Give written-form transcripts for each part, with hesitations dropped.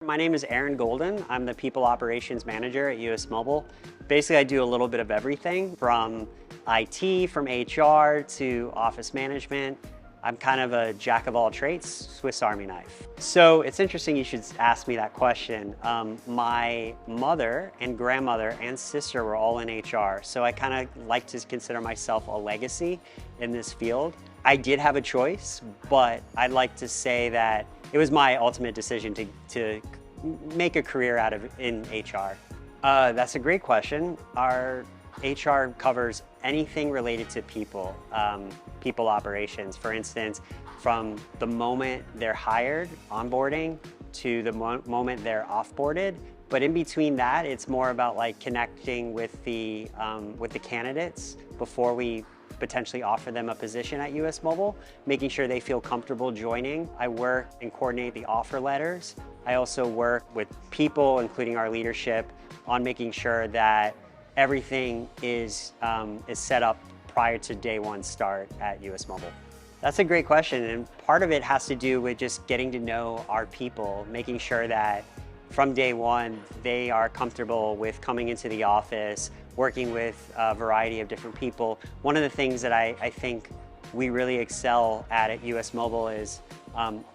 My name is Aaron Golden. I'm the People Operations Manager at US Mobile. Basically, I do a little bit of everything from IT, from HR to office management. I'm kind of a jack of all trades, Swiss Army knife. So it's interesting you should ask me that question. My mother and grandmother and sister were all in HR, so I kind of like to consider myself a legacy in this field. I did have a choice, but I'd like to say that it was my ultimate decision to make a career out of in HR. That's a great question. Our HR covers anything related to people, people operations. For instance, from the moment they're hired, onboarding, to the moment they're offboarded. But in between that, it's more about like connecting with the candidates before we potentially offer them a position at US Mobile, making sure they feel comfortable joining. I work and coordinate the offer letters. I also work with people, including our leadership, on making sure that everything is set up prior to day one start at US Mobile. That's a great question, and part of it has to do with just getting to know our people, making sure that from day one, they are comfortable with coming into the office, working with a variety of different people. One of the things that I think we really excel at US Mobile is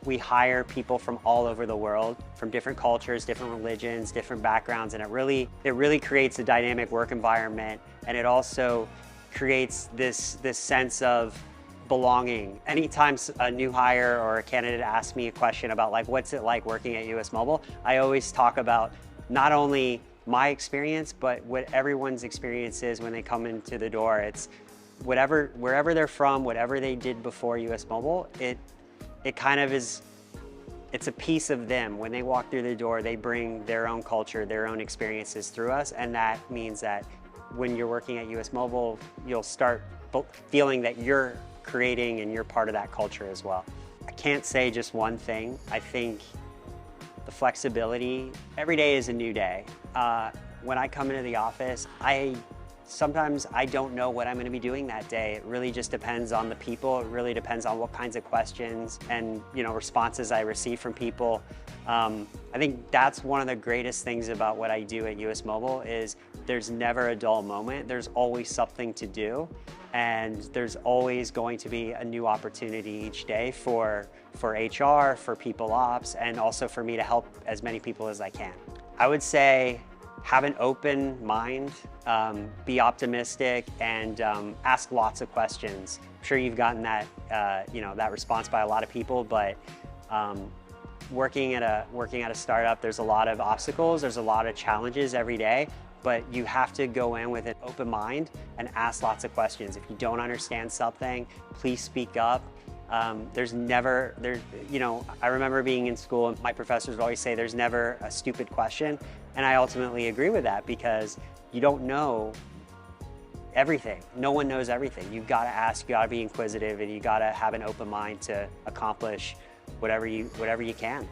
we hire people from all over the world, from different cultures, different religions, different backgrounds, and it really creates a dynamic work environment, and it also creates this sense of belonging. Anytime a new hire or a candidate asks me a question about like, what's it like working at US Mobile, I always talk about not only my experience, but what everyone's experience is when they come into the door. It's wherever they're from, whatever they did before US Mobile, it kind of is, it's a piece of them. When they walk through the door, they bring their own culture, their own experiences through us, and that means that when you're working at US Mobile, you'll start feeling that you're creating and you're part of that culture as well. I can't say just one thing. I think the flexibility, every day is a new day. When I come into the office, sometimes I don't know what I'm going to be doing that day. It really just depends on the people. It really depends on what kinds of questions and responses I receive from people. I think that's one of the greatest things about what I do at US Mobile is there's never a dull moment. There's always something to do, and there's always going to be a new opportunity each day for HR, for people ops, and also for me to help as many people as I can. I would say have an open mind, be optimistic, and ask lots of questions. I'm sure you've gotten that, that response by a lot of people, but working at a startup, there's a lot of obstacles, there's a lot of challenges every day, but you have to go in with an open mind and ask lots of questions. If you don't understand something, please speak up. I remember being in school and my professors would always say there's never a stupid question, and I ultimately agree with that because you don't know everything. No one knows everything. You've got to ask, you got to be inquisitive, and you got to have an open mind to accomplish whatever you can.